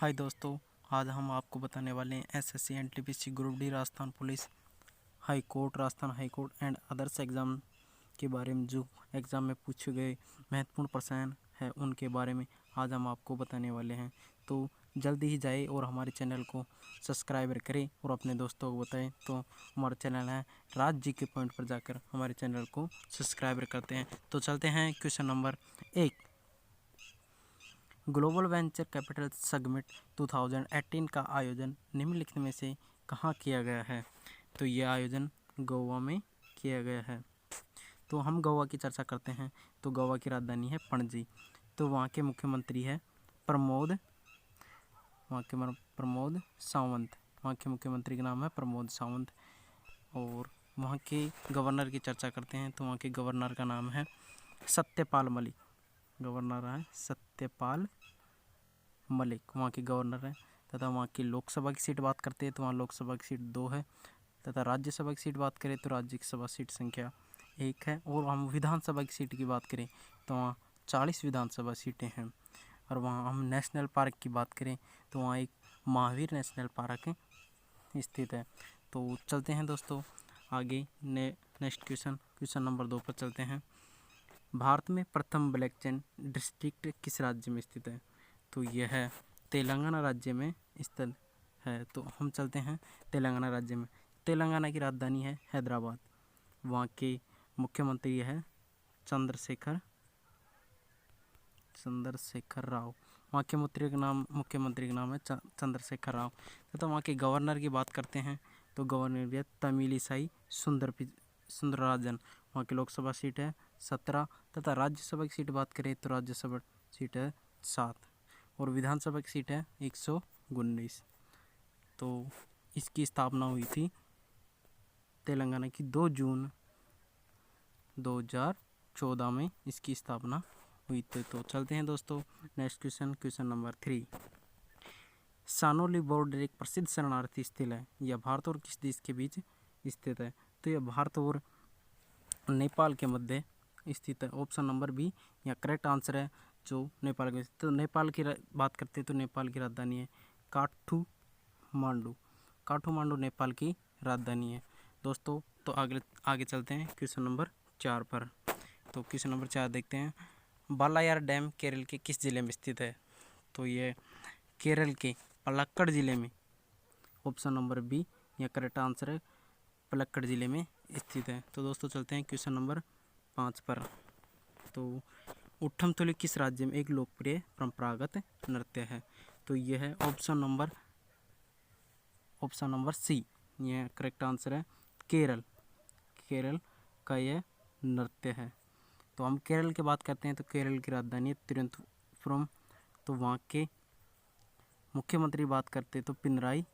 हाय दोस्तों, आज हम आपको बताने वाले हैं SSC NTPC group D Rajasthan police high court Rajasthan high court and others exam के बारे में। जो एग्ज़ाम में पूछे गए महत्वपूर्ण प्रश्न है उनके बारे में आज हम आपको बताने वाले हैं। तो जल्दी ही जाए और हमारे चैनल को सब्सक्राइब करें और अपने दोस्तों को बताएं। तो हमारा चैनल है राज जी के पॉइंट पर जाकर हमारे चैनल को सब्सक्राइब करते हैं। तो चलते हैं question number 1। Global venture capital summit 2018 का आयोजन निम्नलिखित में से कहाँ किया गया है? तो यह आयोजन गोवा में किया गया है। तो हम गोवा की चर्चा करते हैं। तो गोवा की राजधानी है पणजी। तो वहाँ के मुख्यमंत्री है प्रमोद सावंत। वहाँ के मुख्यमंत्री का नाम है प्रमोद सावंत। और वहाँ के गवर्नर की चर्चा करते हैं। तो वहाँ के गवर्नर का नाम है सत्यपाल मलिक। गवर्नर है सत्यपाल मलिक, वहाँ के गवर्नर हैं। तथा वहाँ की लोकसभा की सीट बात करते हैं तो वहाँ लोकसभा की सीट 2 है। तथा राज्यसभा की सीट बात करें तो राज्यसभा सीट संख्या 1 है। और हम विधानसभा की सीट की बात करें तो वहाँ 40 विधानसभा सीटें हैं। और वहाँ हम नेशनल पार्क की बात करें तो वहाँ एक महावीर नेशनल पार्क स्थित है। तो चलते हैं दोस्तों आगे नेक्स्ट क्वेश्चन नंबर 2 पर चलते हैं। भारत में प्रथम ब्लॉकचेन डिस्ट्रिक्ट किस राज्य में स्थित है? तो यह है तेलंगाना राज्य में स्थित है। तो हम चलते हैं तेलंगाना राज्य में। तेलंगाना की राजधानी है हैदराबाद। वहाँ के मुख्यमंत्री है चंद्रशेखर राव। वहाँ के मुख्यमंत्री का नाम है चंद्रशेखर राव। तथा वहाँ के गवर्नर की बात करते हैं तो गवर्नर भी है तमिलिसाई सुंदरराजन। वहाँ की लोकसभा सीट है 17। तथा राज्यसभा की सीट बात करें तो राज्यसभा सीट है 7 और विधानसभा की सीट है 119। तो इसकी स्थापना हुई थी तेलंगाना की 2 जून 2014 में इसकी स्थापना हुई थी। तो चलते हैं दोस्तों नेक्स्ट क्वेश्चन नंबर 3। सानोली बॉर्डर एक प्रसिद्ध शरणार्थी स्थल है। यह भारत और किस देश के बीच स्थित है? तो यह भारत और नेपाल के मध्य स्थित है। ऑप्शन नंबर बी या करेक्ट आंसर है जो नेपाल के। तो नेपाल की बात करते हैं तो नेपाल की राजधानी है काठमांडू नेपाल की राजधानी है दोस्तों। तो आगे चलते हैं क्वेश्चन नंबर 4 पर। तो क्वेश्चन नंबर 4 देखते हैं। बालायार डैम केरल के किस जिले में स्थित है? तो ये केरल के पलक्कड़ जिले में। ऑप्शन नंबर बी या करेक्ट आंसर है पलक्कड़ जिले में स्थित है। तो दोस्तों चलते हैं क्वेश्चन नंबर 5 पर। तो उठम थुली किस राज्य में एक लोकप्रिय परंपरागत नृत्य है? तो यह है ऑप्शन नंबर सी। यह करेक्ट आंसर है केरल का यह नृत्य है। तो हम केरल की बात करते हैं तो केरल की राजधानी है तिरुवनंतपुरम। तो वहाँ के मुख्यमंत्री बात करते हैं तो पिनराई।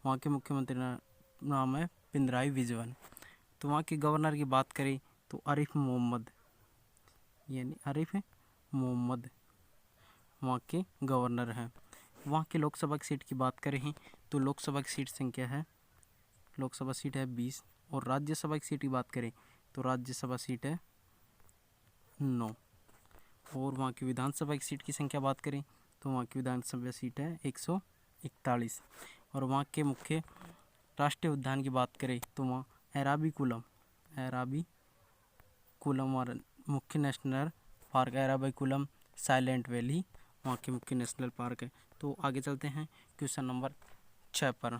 वहाँ के मुख्यमंत्री नाम है पिनराई विजयन। तो वहाँ के गवर्नर की बात करें तो आरिफ मोहम्मद वहाँ के गवर्नर हैं। वहाँ के लोकसभा की सीट की बात करें तो लोकसभा की सीट संख्या है 20 और राज्यसभा की सीट की बात करें तो राज्यसभा सीट है 9। और वहाँ की विधानसभा की सीट की संख्या बात करें तो वहाँ की विधानसभा सीट है 141। और वहाँ के मुख्य राष्ट्रीय उद्यान की बात करें तो वहाँ एराविकुलम और मुख्य national park Eravikulam silent valley वहाँ के मुख्य नेशनल पार्क है। तो आगे चलते हैं क्वेश्चन नंबर 6 पर।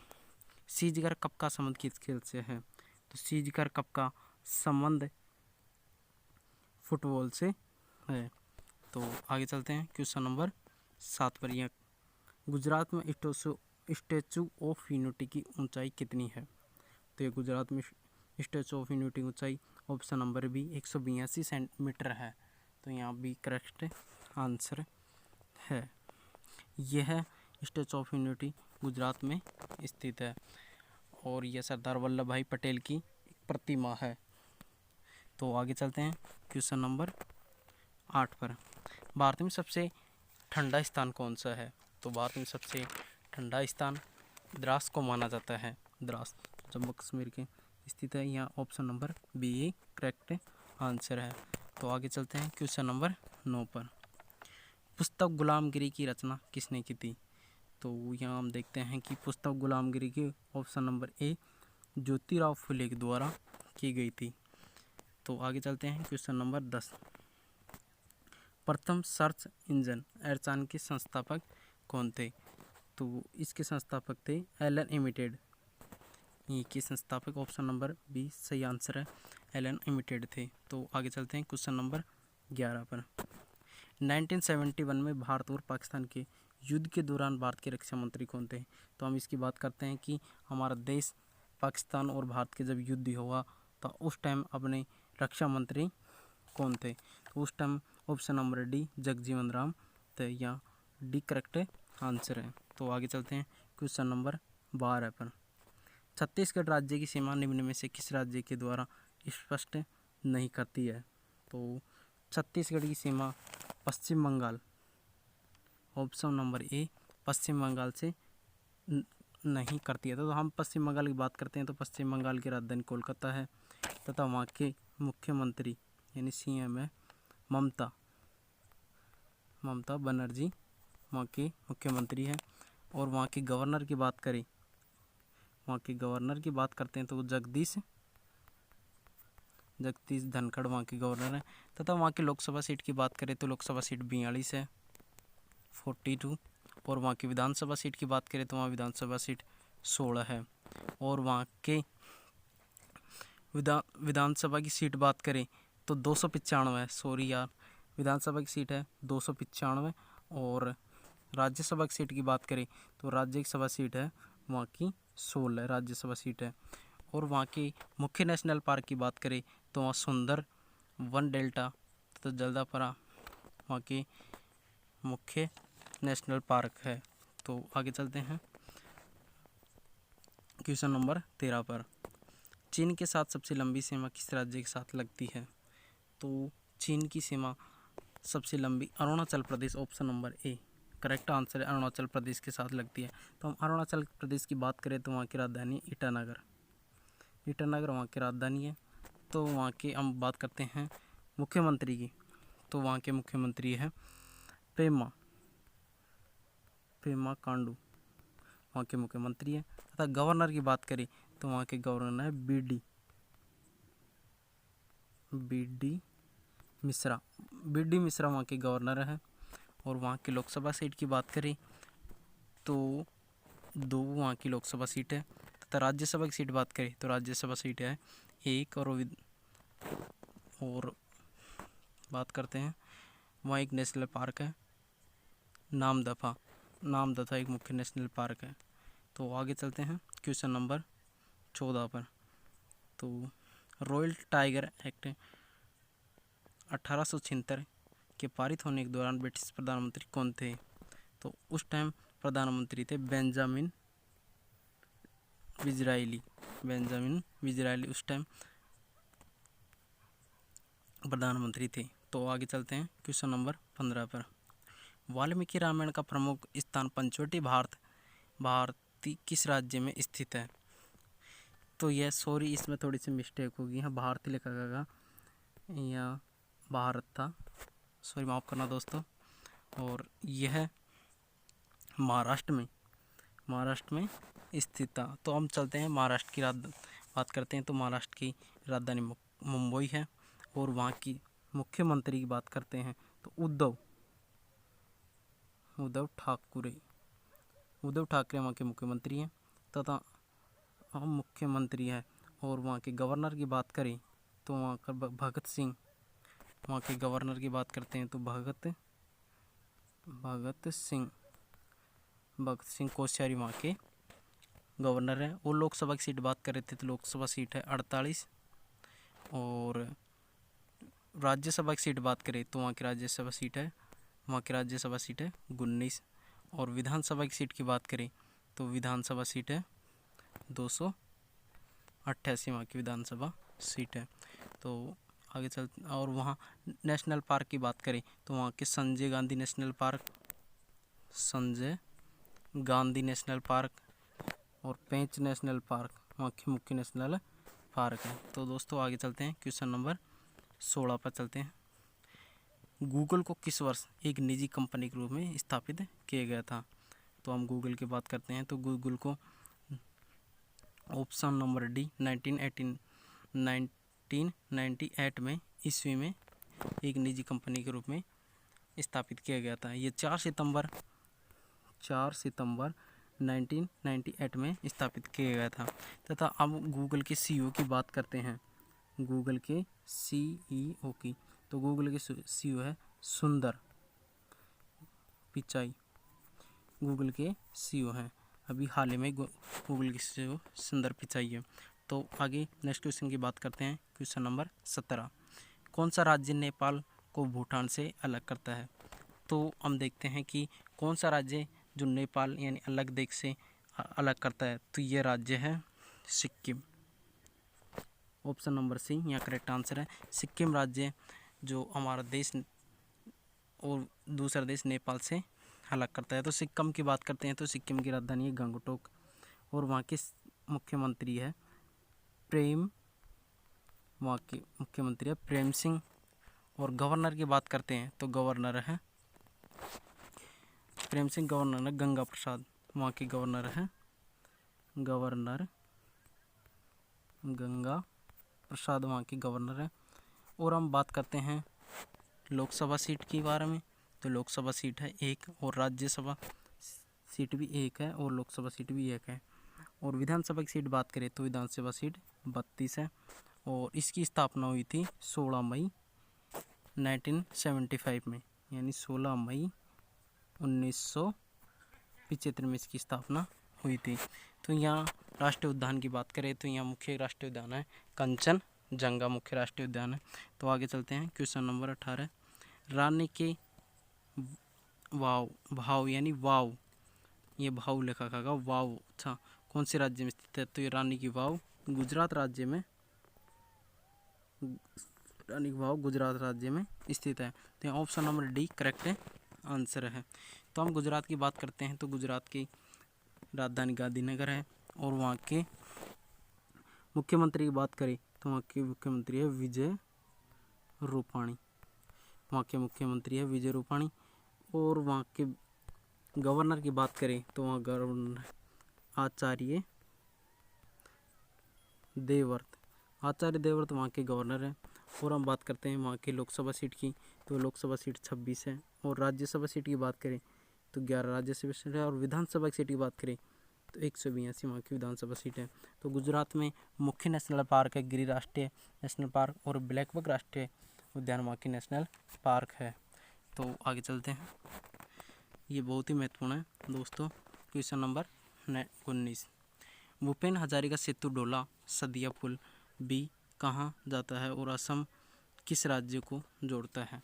सीजगर कप का संबंध किस खेल से है? तो सीजगर कप का संबंध फुटबॉल से है। तो आगे चलते हैं क्वेश्चन नंबर 7 पर। यह गुजरात में स्टैचू ऑफ यूनिटी की ऊंचाई कितनी है? तो ये गुजरात में स्टैचू ऑफ यूनिटी की ऊंचाई ऑप्शन नंबर बी 182 सेंटीमीटर है। तो यहाँ भी करेक्ट आंसर है। यह स्टैचू ऑफ यूनिटी गुजरात में स्थित है और यह सरदार वल्लभ भाई पटेल की प्रतिमा है। तो आगे चलते हैं क्वेश्चन नंबर 8 पर। भारत में सबसे ठंडा स्थान कौन सा है? तो भारत में सबसे ठंडा स्थान द्रास को माना जाता है। द्रास जम्मू कश्मीर के स्थित है। यहाँ option number B correct answer है। तो आगे चलते हैं क्वेश्चन नंबर 9 पर। पुस्तक गुलामगिरी की रचना किसने की थी? तो यहाँ हम देखते हैं कि पुस्तक गुलामगिरी की ऑप्शन नंबर ए ज्योतिराव फुले के द्वारा की गई थी। तो आगे चलते हैं क्वेश्चन नंबर 10। प्रथम सर्च इंजन एर्चान के संस्थापक कौन थे? तो इसके संस्थापक थे एलन एमिटेड। ये के संस्थापक ऑप्शन नंबर बी सही आंसर है, एलन एमिटेड थे। तो आगे चलते हैं क्वेश्चन नंबर 11 पर। 1971 में भारत और पाकिस्तान के युद्ध के दौरान भारत के रक्षा मंत्री कौन थे? तो हम इसकी बात करते हैं कि हमारा देश पाकिस्तान और भारत के जब युद्ध हुआ तो उस टाइम अपने रक्षा मंत्री कौन थे? तो उस time option number D Jagjivan Ram थे, या डी करेक्ट आंसर है। तो आगे चलते हैं क्वेश्चन नंबर 12 पर। छत्तीसगढ़ राज्य की सीमा निम्न में से किस राज्य के द्वारा स्पष्ट नहीं करती है? तो छत्तीसगढ़ की सीमा पश्चिम बंगाल, ऑप्शन नंबर ए पश्चिम बंगाल से नहीं करती है। तो हम पश्चिम बंगाल की बात करते हैं तो पश्चिम बंगाल की राजधानी कोलकाता है तथा वहाँ के मुख्यमंत्री यानी सीएम है ममता बनर्जी वहाँ के मुख्यमंत्री है। और वहाँ के गवर्नर की बात करें, वहाँ के गवर्नर की बात करते हैं तो जगदीश धनखड़ वहाँ के गवर्नर हैं। तथा वहाँ की लोकसभा सीट की बात करें तो लोकसभा सीट 42 है 42। और वहाँ की विधानसभा सीट की बात करें तो वहाँ विधानसभा सीट 16 है। और वहाँ के विधानसभा की सीट बात करें तो 295 है, सॉरी यार, विधानसभा की सीट है 295। और राज्यसभा की सीट की बात करें तो राज्यसभा सीट है वहाँ की 16 राज्यसभा सीट है। और वहाँ के मुख्य नेशनल पार्क की बात करें तो वहाँ सुंदर वन डेल्टा तो जल्दापरा वहाँ के मुख्य नेशनल पार्क है। तो आगे चलते हैं क्वेश्चन नंबर 13 पर। चीन के साथ सबसे लंबी सीमा किस राज्य के साथ लगती है? तो चीन की सीमा सबसे लंबी Arunachal Pradesh, option number A correct answer है, अरुणाचल प्रदेश के साथ लगती है। तो हम अरुणाचल प्रदेश की बात करें तो वहाँ की राजधानी ईटानगर वहाँ की राजधानी है। तो वहाँ की हम बात करते हैं मुख्यमंत्री की, तो वहाँ के मुख्यमंत्री है पेमा खांडू वहाँ के मुख्यमंत्री है। तथा गवर्नर की बात करें तो वहाँ के गवर्नर है बी डी मिश्रा वहाँ के गवर्नर है। और वहाँ की लोकसभा सीट की बात करें तो 2 वहाँ की लोकसभा सीट है। तथा राज्यसभा की सीट बात करें तो राज्यसभा सीट है 1। और बात करते हैं वहाँ एक नेशनल पार्क है नामदफा एक मुख्य नेशनल पार्क है। तो आगे चलते हैं क्वेश्चन नंबर 14 पर। तो रॉयल टाइगर एक्ट 1876 के पारित होने के दौरान ब्रिटिश प्रधानमंत्री कौन थे? तो उस टाइम प्रधानमंत्री थे बेंजामिन डिज़रायली उस टाइम प्रधानमंत्री थे। तो आगे चलते हैं क्वेश्चन नंबर 15 पर। वाल्मीकि रामायण का प्रमुख स्थान पंचवटी भारती किस राज्य में स्थित है? तो यह सॉरी इसमें थोड़ी सी मिस्टेक होगी, यहाँ भारती लिखा गया, यहाँ भारत था, सॉरी माफ़ करना दोस्तों। और यह महाराष्ट्र में स्थित था। तो हम चलते हैं महाराष्ट्र की बात करते हैं तो महाराष्ट्र की राजधानी मुंबई है। और वहाँ की मुख्यमंत्री की बात करते हैं तो उद्धव ठाकरे वहाँ के मुख्यमंत्री हैं तथा मुख्यमंत्री है। और वहाँ के गवर्नर की बात करें तो वहाँ का भगत सिंह वहाँ के गवर्नर की बात करते हैं तो भगत सिंह कोश्यारी वहाँ के गवर्नर है। और लोकसभा की सीट बात कर रहे थे तो लोकसभा सीट है 48। और राज्यसभा की सीट बात करें तो वहाँ की राज्यसभा सीट है 19। और विधानसभा की सीट की बात करें तो विधानसभा सीट है 288 वहाँ की विधानसभा सीट है। तो आगे चलते और वहाँ नेशनल पार्क की बात करें तो वहाँ के संजय गांधी नेशनल पार्क और पेंच नेशनल पार्क वहाँ के मुख्य नेशनल पार्क है। तो दोस्तों आगे चलते हैं क्वेश्चन नंबर 16 पर चलते हैं। गूगल को किस वर्ष एक निजी कंपनी के रूप में स्थापित किया गया था? तो हम गूगल की बात करते हैं तो गूगल को ऑप्शन नंबर डी 1998 में ईस्वी में एक निजी कंपनी के रूप में स्थापित किया गया था। ये 4 सितंबर 1998 में स्थापित किया गया था। तथा अब गूगल के सीईओ की बात करते हैं, गूगल के सीईओ की। तो गूगल के सीईओ है सुंदर पिचाई, गूगल के सीईओ हैं। अभी हाल ही में गूगल के सीईओ सुंदर पिचाई है। तो आगे नेक्स्ट क्वेश्चन की बात करते हैं। क्वेश्चन नंबर 17, कौन सा राज्य नेपाल को भूटान से अलग करता है? तो हम देखते हैं कि कौन सा राज्य जो नेपाल यानी अलग देश से अलग करता है। तो ये राज्य है सिक्किम। ऑप्शन नंबर सी यहाँ करेक्ट आंसर है। सिक्किम राज्य जो हमारा देश और दूसरा देश नेपाल से अलग करता है। तो सिक्किम की बात करते हैं तो सिक्किम की राजधानी है गंगटोक और वहाँ के मुख्यमंत्री है प्रेम सिंह। और गवर्नर की बात करते हैं तो गवर्नर है प्रेम सिंह, गवर्नर है गंगा प्रसाद, वहाँ के गवर्नर है गवर्नर गंगा प्रसाद, वहाँ के गवर्नर है। और हम बात करते हैं लोकसभा सीट के बारे में। तो लोकसभा सीट है 1 और राज्यसभा सीट भी 1 है और लोकसभा सीट भी 1 है। और विधानसभा की सीट बात करें तो विधानसभा सीट 32 है और इसकी स्थापना हुई थी 16 मई 1975 में, यानी 16 मई 1975 में इसकी स्थापना हुई थी। तो यहाँ राष्ट्रीय उद्यान की बात करें तो यहाँ मुख्य राष्ट्रीय उद्यान है कंचनजंगा, मुख्य राष्ट्रीय उद्यान है। तो आगे चलते हैं क्वेश्चन नंबर 18, रानी के भाव यानी वाव, ये भाव लिखा होगा वाव, अच्छा कौन से राज्य में स्थित है? तो ये रानी की वाव गुजरात राज्य में, रानी की वाव गुजरात राज्य में स्थित है। तो यहाँ option number D correct answer है। तो हम गुजरात की बात करते हैं तो गुजरात की राजधानी गांधीनगर है और वहाँ के मुख्यमंत्री की बात करें तो वहाँ के मुख्यमंत्री है विजय रूपाणी, वहाँ के मुख्यमंत्री है विजय रूपाणी। और वहाँ के गवर्नर की बात करें तो वहाँ गवर्नर आचार्य देवव्रत वहाँ के गवर्नर हैं। और हम बात करते हैं वहाँ की लोकसभा सीट की तो लोकसभा सीट 26 है। और राज्यसभा सीट की बात करें तो 11 राज्यसभा सीट है। और विधानसभा सीट की बात करें तो 182 वहाँ की विधानसभा सीट है। तो गुजरात में मुख्य नेशनल पार्क है गिर राष्ट्रीय नेशनल पार्क और ब्लैकबक राष्ट्रीय उद्यान वहाँ की नेशनल पार्क है। तो आगे चलते हैं, ये बहुत ही महत्वपूर्ण है दोस्तों। क्वेश्चन नंबर 19, भूपेन हजारिका सेतु डोला सदिया पुल भी कहाँ जाता है और असम किस राज्य को जोड़ता है?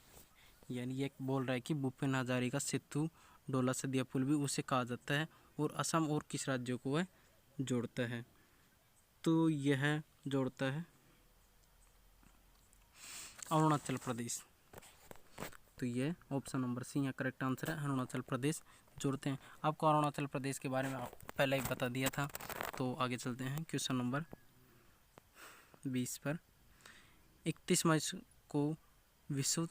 यानी ये बोल रहा है कि भूपेन हजारिका सेतु डोला सदिया पुल भी उसे कहा जाता है और असम और किस राज्य को वह जोड़ता है? तो यह जोड़ता है अरुणाचल प्रदेश। तो ये ऑप्शन नंबर सी यहाँ करेक्ट आंसर है, अरुणाचल प्रदेश जोड़ते हैं। आपको अरुणाचल प्रदेश के बारे में पहले ही बता दिया था। तो आगे चलते हैं क्वेश्चन नंबर 20 पर, 31 मार्च को विश्व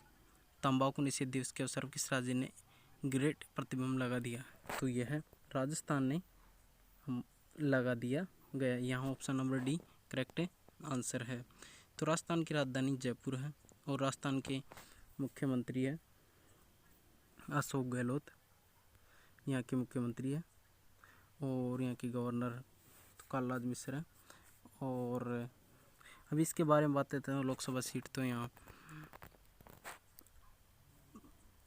तंबाकू निषेध दिवस के अवसर पर किस राज्य ने ग्रेट प्रतिबंध लगा दिया? तो यह है राजस्थान ने लगा दिया गया। यहाँ option number D correct answer है। तो राजस्थान की राजधानी जयपुर है और राजस्थान के मुख्यमंत्री है अशोक गहलोत, यहाँ के मुख्यमंत्री है। और यहाँ की गवर्नर तो कालराज मिश्र है। और अभी इसके बारे में बात करते हैं लोकसभा सीट। तो यहाँ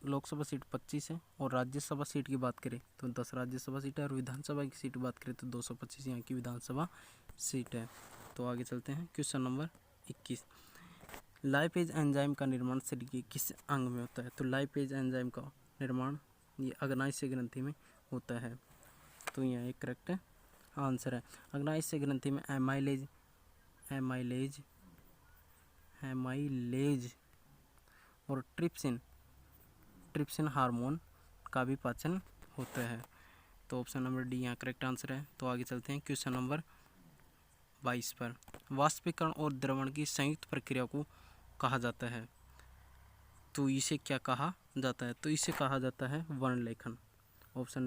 लोकसभा सीट 25 है और राज्यसभा सीट की बात करें तो 10 राज्यसभा सीट है। और विधानसभा की सीट बात करें तो 225 यहाँ की विधानसभा सीट है। तो आगे चलते हैं क्वेश्चन नंबर 21, लाइपेज एंजाइम का निर्माण शरीर के किस अंग में होता है? तो लाइपेज एंजाइम का निर्माण ये अग्नाशय ग्रंथि में होता है। तो यहाँ एक करेक्ट आंसर है। अग्नाशय ग्रंथि में एमाइलेज और ट्रिप्सिन हार्मोन का भी पाचन होता है। तो ऑप्शन नंबर डी यहाँ करेक्ट आंसर है। तो आगे चलते हैं क्वेश्चन नंबर 22 पर, वाष्पीकरण और द्रवण की संयुक्त प्रक्रिया को कहा जाता है? तो इसे क्या कहा जाता है? तो इसे कहा जाता है वर्णलेखन। ऑप्शन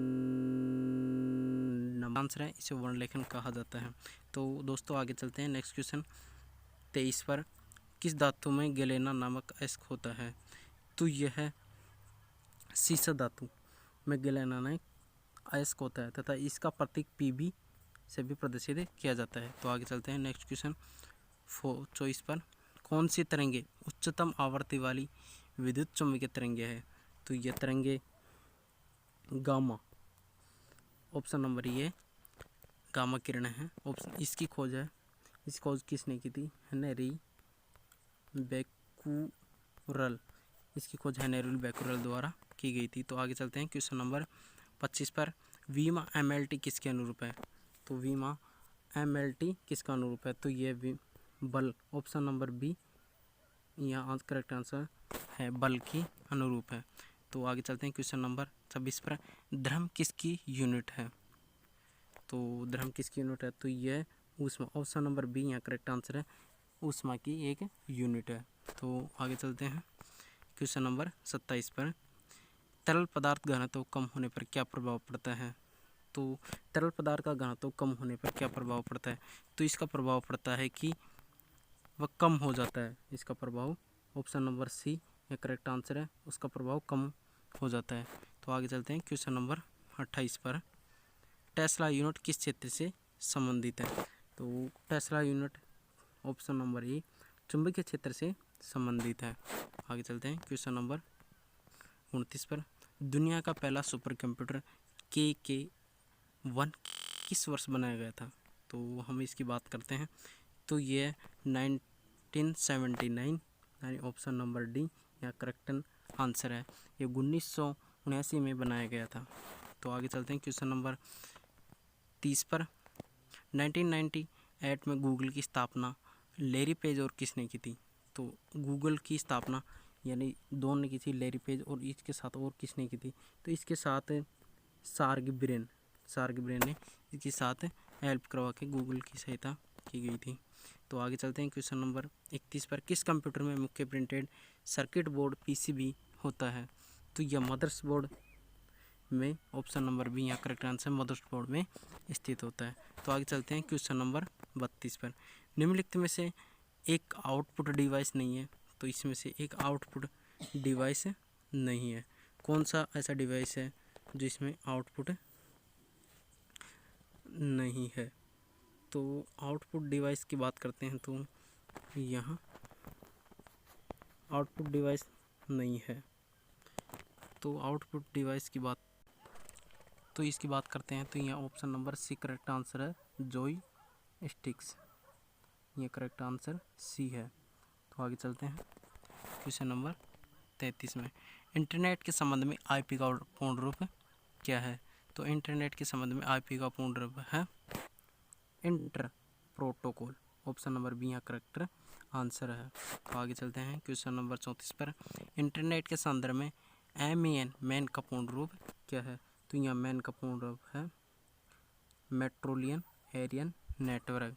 नंबर आंसर है, इसे वर्णलेखन कहा जाता है। तो दोस्तों आगे चलते हैं नेक्स्ट क्वेश्चन 23 पर। किस धातु में गैलेना नामक अयस्क होता है? तो यह है सीसा धातु में गैलेना नामक अयस्क होता है तथा इसका प्रतीक Pb से भी प्रदर्शित किया जाता है। तो आगे चलते हैं नेक्स्ट क्वेश्चन 24 पर। कौन सी तरंगे उच्चतम आवृत्ति वाली विद्युत चुम्बकीय तरंगे है? तो यह तरंगे गामा, ऑप्शन नंबर ये गामा किरण है। ऑप्शन इसकी खोज है, इस खोज किसने की थी? हेनरी बेक्यूरल, इसकी खोज हेनरी बेक्यूरल द्वारा की गई थी। तो आगे चलते हैं क्वेश्चन नंबर 25 पर। वीमा MLT किसके अनुरूप है? तो वीमा MLT किसका अनुरूप है? तो ये बल, ऑप्शन नंबर बी यहाँ करेक्ट आंसर है, बल की अनुरूप है। तो आगे चलते हैं क्वेश्चन नंबर 26 पर। धर्म किसकी यूनिट है? तो धर्म किसकी यूनिट है? तो यह ऊष्मा, ऑप्शन नंबर बी यहाँ करेक्ट आंसर है, ऊष्मा की एक यूनिट है। तो आगे चलते हैं क्वेश्चन नंबर 27 पर। तरल पदार्थ घनत्व कम होने पर क्या प्रभाव पड़ता है? तो तरल पदार्थ का घनत्व कम होने पर क्या प्रभाव पड़ता है? तो इसका प्रभाव पड़ता है कि वह कम हो जाता है, इसका प्रभाव ऑप्शन नंबर सी या करेक्ट आंसर है, उसका प्रभाव कम हो जाता है। तो आगे चलते हैं क्वेश्चन नंबर 28 पर। टेस्ला यूनिट किस क्षेत्र से संबंधित है? तो टेस्ला यूनिट ऑप्शन नंबर ए चुंबकीय क्षेत्र से संबंधित है। आगे चलते हैं क्वेश्चन नंबर 29 पर। दुनिया का पहला सुपर कंप्यूटर KK-1 किस वर्ष बनाया गया था? तो हम इसकी बात करते हैं, तो ये 1979 यानी ऑप्शन नंबर डी यहाँ करेक्ट आंसर है, ये 1979 में बनाया गया था। तो आगे चलते हैं क्वेश्चन नंबर 30 पर। 1998 में गूगल की स्थापना लैरी पेज और किसने की थी? तो गूगल की स्थापना यानी दोनों ने की थी, लैरी पेज और इसके साथ और किसने की थी? तो इसके साथ सार्गे ब्रेन ने इसके साथ हेल्प करवा के गूगल की सहायता की गई थी। तो आगे चलते हैं क्वेश्चन नंबर 31 पर। किस कंप्यूटर में मुख्य प्रिंटेड सर्किट बोर्ड PCB होता है? तो यह मदर्स बोर्ड में, ऑप्शन नंबर बी यहाँ करेक्ट आंसर मदर्स बोर्ड में स्थित होता है। तो आगे चलते हैं क्वेश्चन नंबर 32 पर। निम्नलिखित में से एक आउटपुट डिवाइस नहीं है, तो इसमें से एक आउटपुट डिवाइस नहीं है। कौन सा ऐसा डिवाइस है जो इसमें आउटपुट नहीं है? तो आउटपुट डिवाइस की बात करते हैं, तो यहाँ आउटपुट डिवाइस नहीं है। तो आउटपुट डिवाइस की बात, तो इसकी बात करते हैं, तो यहाँ option number C correct answer है, जॉय स्टिक्स, ये करेक्ट आंसर सी है। तो आगे चलते हैं क्वेश्चन नंबर 33 में। इंटरनेट के संबंध में IP का पूर्ण रूप क्या है? तो इंटरनेट के संबंध में IP का पूर्ण रूप है inter protocol, option number B यहाँ करेक्ट आंसर है। तो आगे चलते हैं क्वेश्चन नंबर 34 पर। इंटरनेट के संदर्भ में मैन का पूर्ण रूप क्या है? तो यहाँ मैन का पूर्ण रूप है मेट्रोलियन एरियन नेटवर्क,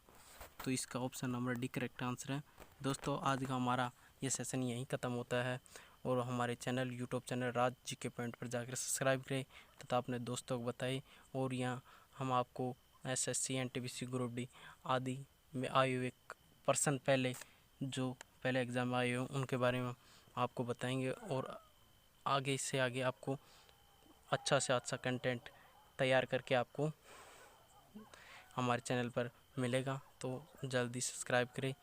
तो इसका option number D correct answer है। दोस्तों आज का हमारा ये सेशन यहीं ख़त्म होता है, और हमारे चैनल यूट्यूब चैनल राज GK पॉइंट पर जाकर सब्सक्राइब करें तथा अपने दोस्तों को बताएं। और यहाँ हम आपको SSC NTPC ग्रुप D आदि में आए हुए पर्सन जो पहले एग्ज़ाम में आए हो उनके बारे में आपको बताएंगे, और आगे से आगे आपको अच्छा से अच्छा कंटेंट तैयार करके आपको हमारे चैनल पर मिलेगा। तो जल्दी सब्सक्राइब करें।